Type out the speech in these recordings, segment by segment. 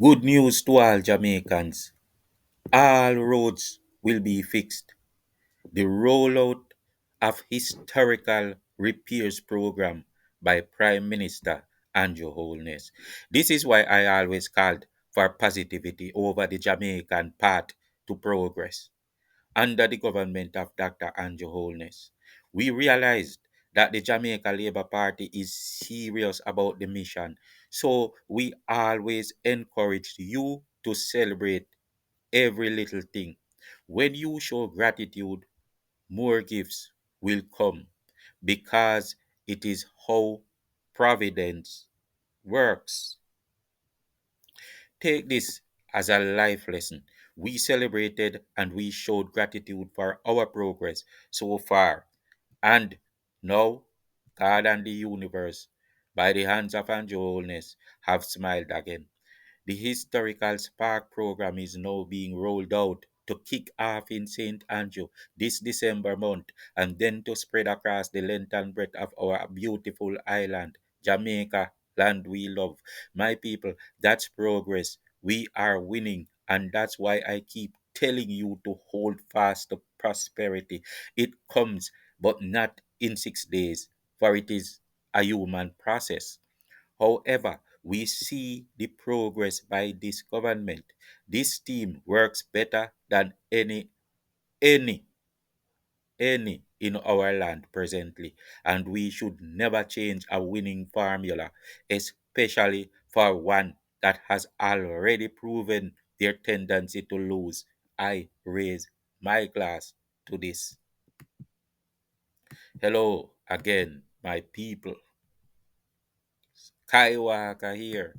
Good news to all Jamaicans. All roads will be fixed. The rollout of historical repairs program by Prime Minister Andrew Holness. This is why I always called for positivity over the Jamaican path to progress. Under the government of Dr. Andrew Holness, we realized that the Jamaica Labour Party is serious about the mission. So we always encourage you to celebrate every little thing. When you show gratitude, more gifts will come because it is how providence works. Take this as a life lesson. We celebrated and we showed gratitude for our progress so far. And now, God and the universe, by the hands of Angelness, have smiled again. The historical Spark program is now being rolled out to kick off in St. Andrew this December month and then to spread across the length and breadth of our beautiful island, Jamaica, land we love. My people, that's progress. We are winning, and that's why I keep telling you to hold fast to prosperity. It comes, but not in 6 days, for it is a human process. However, we see the progress by this government. This team works better than any, any in our land presently, and we should never change a winning formula, especially for one that has already proven their tendency to lose. I raise my glass to this. Hello again, my people. Kaiwaka here.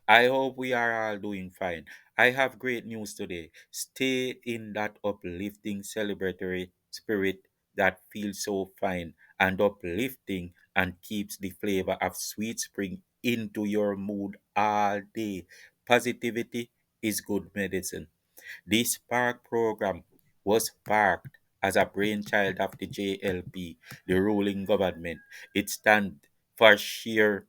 I hope we are all doing fine. I have great news today. Stay in that uplifting, celebratory spirit that feels so fine and uplifting and keeps the flavor of sweet spring into your mood all day. Positivity is good medicine. This Spark program was sparked as a brainchild of the JLP, the ruling government. It stands for sheer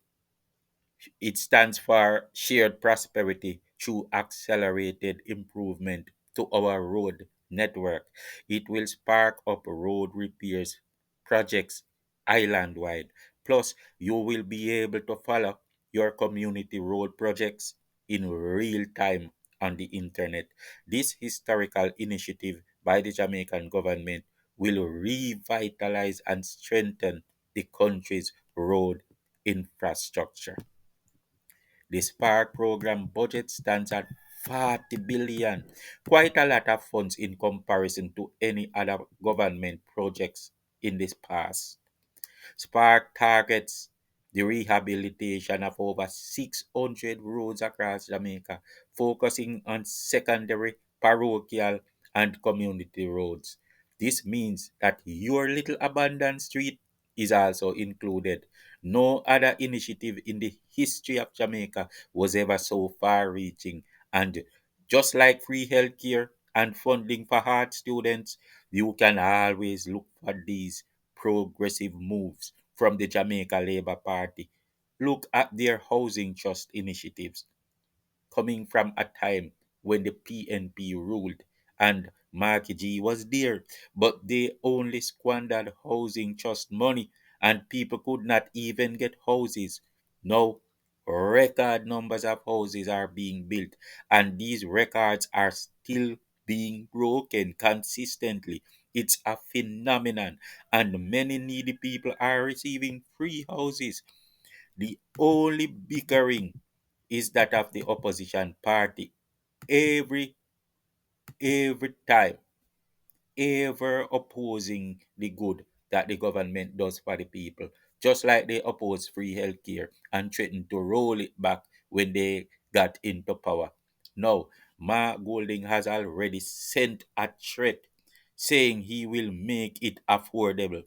it stands for shared prosperity through accelerated improvement to our road network. It will spark up road repairs projects island wide. Plus, you will be able to follow your community road projects in real time on the internet. This historical initiative by the Jamaican government will revitalize and strengthen the country's road infrastructure. The Spark program budget stands at 40 billion, quite a lot of funds in comparison to any other government projects in this past. Spark targets the rehabilitation of over 600 roads across Jamaica, focusing on secondary, parochial, and community roads. This means that your little abandoned street is also included. No other initiative in the history of Jamaica was ever so far reaching. And just like free healthcare and funding for art students, you can always look for these progressive moves from the Jamaica Labour Party. Look at their housing trust initiatives coming from a time when the PNP ruled and Marky G was there, but they only squandered housing trust money and people could not even get houses. Now, record numbers of houses are being built, and these records are still being broken consistently. It's a phenomenon, and many needy people are receiving free houses. The only bickering is that of the opposition party. Every every time, ever opposing the good that the government does for the people, just like they oppose free healthcare and threatened to roll it back when they got into power. Now, Mark Golding has already sent a threat saying he will make it affordable.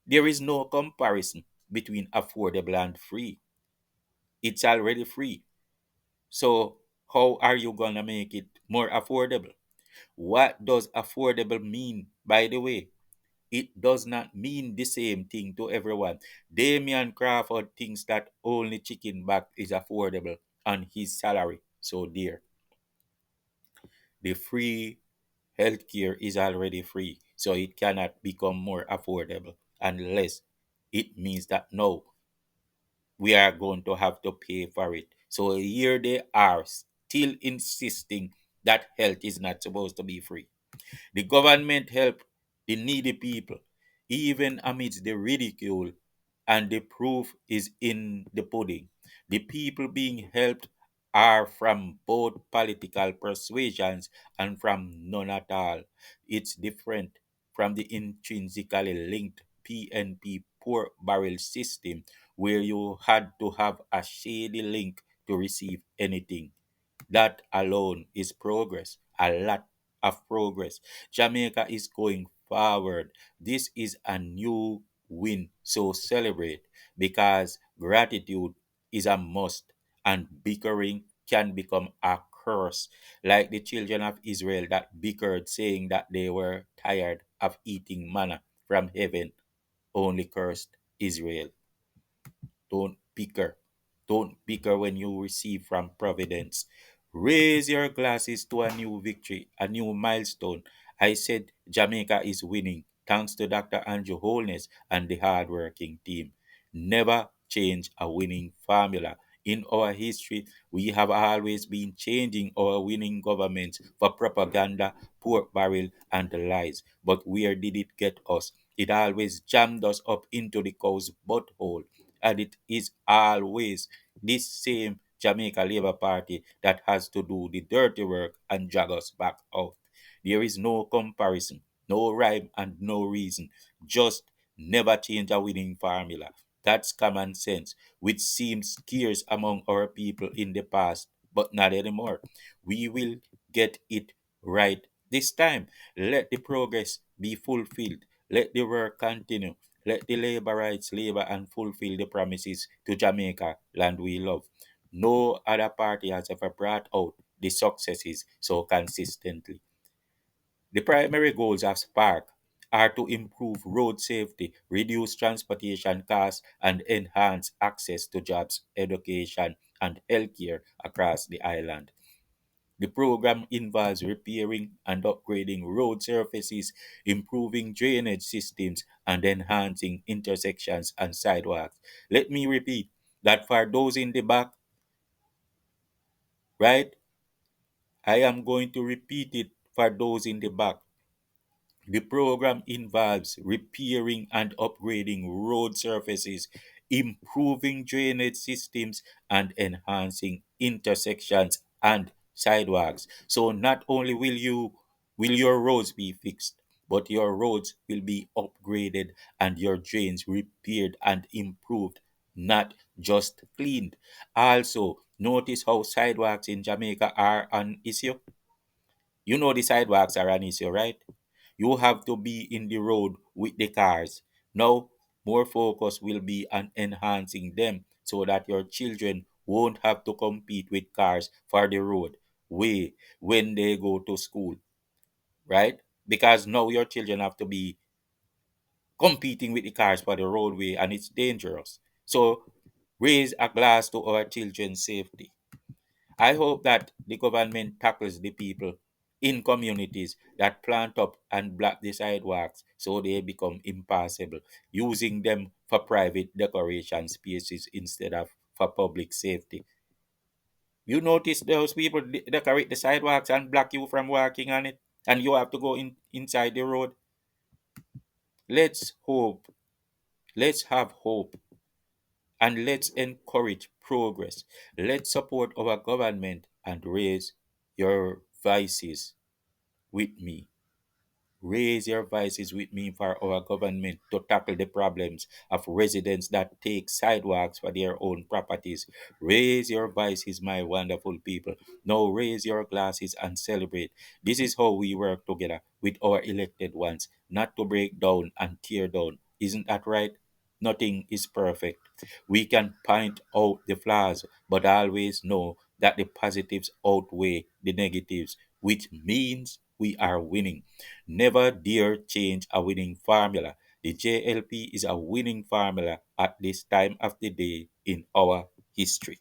There is no comparison between affordable and free. It's already free. So, how are you going to make it more affordable? What does affordable mean, by the way? It does not mean the same thing to everyone. Damian Crawford thinks that only chicken back is affordable on his salary. So, dear, the free healthcare is already free, so it cannot become more affordable unless it means that no, we are going to have to pay for it. So here they are still insisting that health is not supposed to be free. The government help the needy people, even amidst the ridicule, and the proof is in the pudding. The people being helped are from both political persuasions and from none at all. It's different from the intrinsically linked PNP poor barrel system where you had to have a shady link to receive anything. That alone is progress, a lot of progress. Jamaica is going forward. This is a new win, so celebrate because gratitude is a must and bickering can become a curse. Like the children of Israel that bickered, saying that they were tired of eating manna from heaven, only cursed Israel. Don't bicker. Don't bicker when you receive from providence. Raise your glasses to a new victory, a new milestone. I said Jamaica is winning thanks to Dr. Andrew Holness and the hardworking team. Never change a winning formula. In our history, we have always been changing our winning governments for propaganda, pork barrel, and lies. But where did it get us? It always jammed us up into the cow's butthole, and it is always this same Jamaica Labour Party that has to do the dirty work and drag us back out. There is no comparison, no rhyme, and no reason. Just never change a winning formula. That's common sense, which seems scarce among our people in the past, but not anymore. We will get it right this time. Let the progress be fulfilled. Let the work continue. Let the labor rights labor and fulfill the promises to Jamaica, land we love. No other party has ever brought out the successes so consistently. The primary goals of Spark are to improve road safety, reduce transportation costs, and enhance access to jobs, education, and healthcare across the island. The program involves repairing and upgrading road surfaces, improving drainage systems, and enhancing intersections and sidewalks. Let me repeat that for those in the back, right? I am going to repeat it for those in the back. The program involves repairing and upgrading road surfaces, improving drainage systems, and enhancing intersections and sidewalks. So not only will your roads be fixed, but your roads will be upgraded and your drains repaired and improved, not just cleaned. Also, notice how sidewalks in Jamaica are an issue. You know the sidewalks are an issue, right? You have to be in the road with the cars. Now, more focus will be on enhancing them so that your children won't have to compete with cars for the road way when they go to school, right? Because now your children have to be competing with the cars for the roadway and it's dangerous. So, raise a glass to our children's safety. I hope that the government tackles the people in communities that plant up and block the sidewalks so they become impassable, using them for private decoration spaces instead of for public safety. You notice those people decorate the sidewalks and block you from walking on it, and you have to go inside the road. Let's hope, let's have hope, and let's encourage progress. Let's support our government and raise your voices with me. Raise your voices with me for our government to tackle the problems of residents that take sidewalks for their own properties. Raise your voices, my wonderful people. Now raise your glasses and celebrate. This is how we work together with our elected ones, not to break down and tear down. Isn't that right? Nothing is perfect. We can point out the flaws, but always know that the positives outweigh the negatives, which means we are winning. Never dare change a winning formula. The JLP is a winning formula at this time of the day in our history.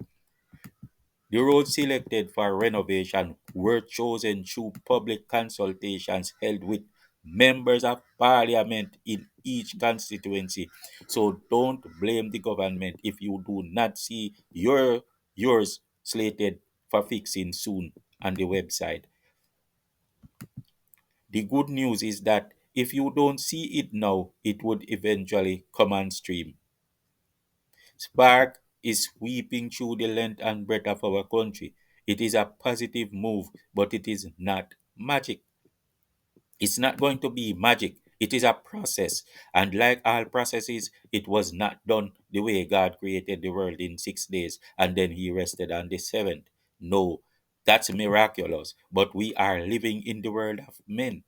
The roads selected for renovation were chosen through public consultations held with members of parliament in each constituency. So don't blame the government if you do not see yours slated for fixing soon on the website. The good news is that if you don't see it now, it would eventually come on stream. Spark is sweeping through the length and breadth of our country. It is a positive move, but it is not magic. It's not going to be magic. It is a process. And like all processes, it was not done the way God created the world in 6 days and then he rested on the seventh. No, that's miraculous. But we are living in the world of men.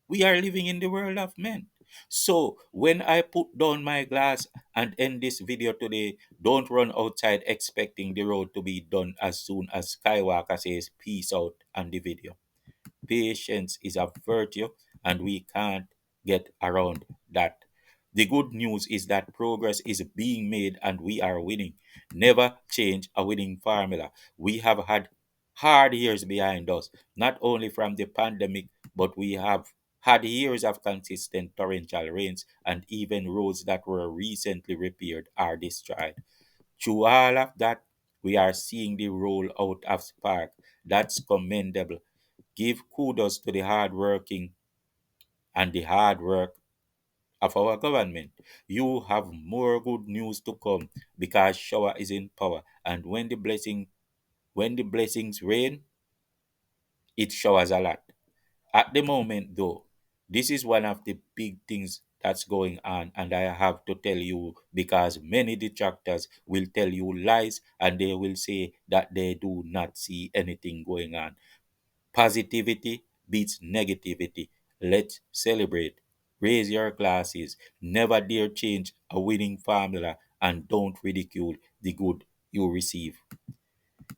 We are living in the world of men. So when I put down my glass and end this video today, don't run outside expecting the road to be done as soon as Skywalker says peace out on the video. Patience is a virtue and we can't get around that. The good news is that progress is being made and we are winning. Never change a winning formula. We have had hard years behind us, not only from the pandemic, but we have had years of consistent torrential rains and even roads that were recently repaired are destroyed. Through all of that, we are seeing the rollout of Spark. That's commendable. Give kudos to the hard working and the hard work of our government. You have more good news to come because shower is in power. And when the blessings rain, it showers a lot. At the moment though, this is one of the big things that's going on, and I have to tell you because many detractors will tell you lies and they will say that they do not see anything going on. Positivity beats negativity. Let's celebrate. Raise your glasses. Never dare change a winning formula and don't ridicule the good you receive.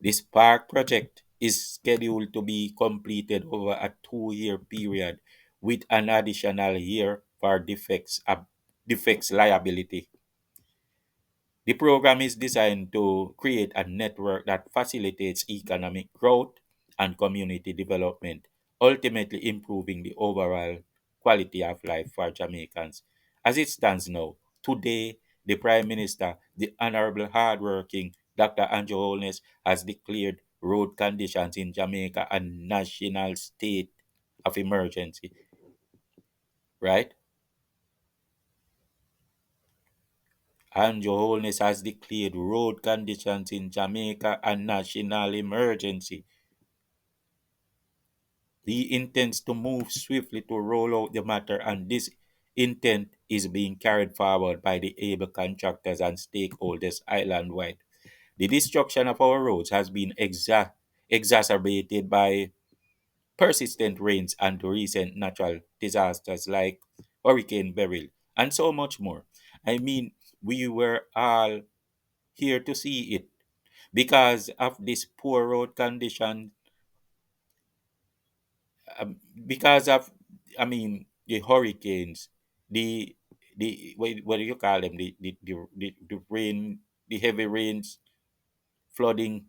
The Spark project is scheduled to be completed over a 2 year period with an additional year for defects liability. The program is designed to create a network that facilitates economic growth and community development, ultimately improving the overall quality of life for Jamaicans. As it stands now, today, the Prime Minister, the Honorable Hardworking Dr. Andrew Holness, has declared road conditions in Jamaica a national state of emergency, right? Andrew Holness has declared road conditions in Jamaica a national emergency. He intends to move swiftly to roll out the matter, and this intent is being carried forward by the able contractors and stakeholders island wide. The destruction of our roads has been exacerbated by persistent rains and recent natural disasters like Hurricane Beryl, and so much more. I mean, we were all here to see it because of this poor road condition, because of, I mean, the hurricanes, the what do you call them, the rain, the heavy rains, flooding,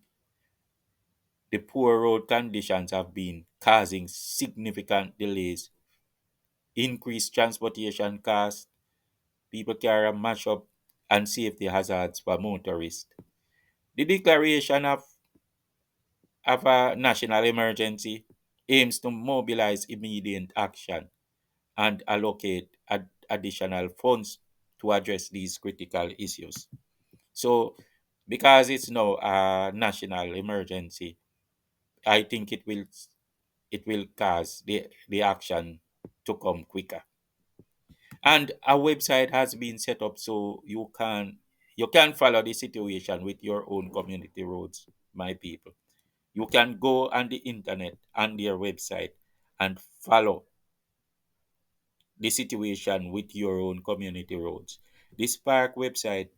the poor road conditions have been causing significant delays, increased transportation costs, people carry mash up, and safety hazards for motorists. The declaration of a national emergency aims to mobilize immediate action and allocate additional funds to address these critical issues. So, because it's now a national emergency, I think it will cause the action to come quicker. And a website has been set up so you can follow the situation with your own community roads, my people. You can go on the internet on their website and follow the situation with your own community roads. This park website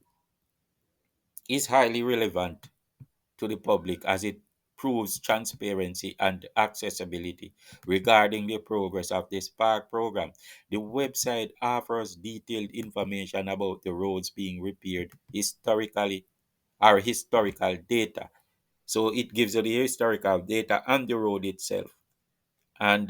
is highly relevant to the public as it proves transparency and accessibility regarding the progress of the Spark program. The website offers detailed information about the roads being repaired historically or historical data, So it gives you the historical data and the road itself. And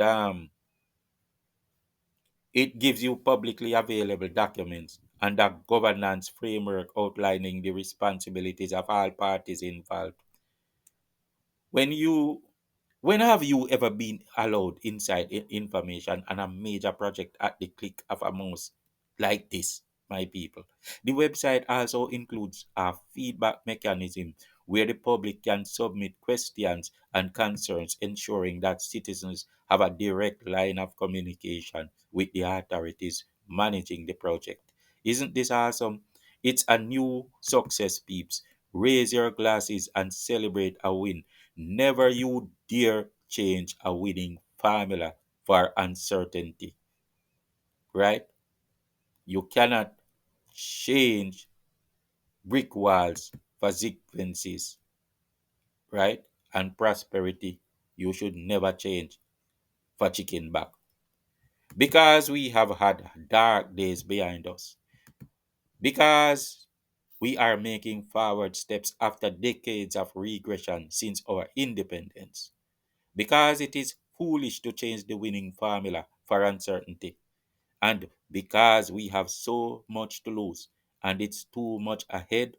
it gives you publicly available documents and a governance framework outlining the responsibilities of all parties involved. When you when have you ever been allowed inside information on a major project at the click of a mouse like this, my people? The website also includes a feedback mechanism where the public can submit questions and concerns, ensuring that citizens have a direct line of communication with the authorities managing the project. Isn't this awesome? It's a new success, peeps. Raise your glasses and celebrate a win. Never you dare change a winning formula for uncertainty, right? You cannot change brick walls for sequences, right? And prosperity, you should never change for chicken back. Because we have had dark days behind us. Because we are making forward steps after decades of regression since our independence. Because it is foolish to change the winning formula for uncertainty, and because we have so much to lose and it's too much ahead,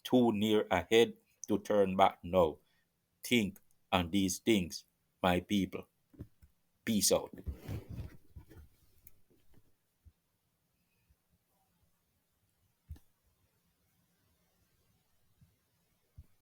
too near ahead to turn back now. Think on these things, my people. Peace out.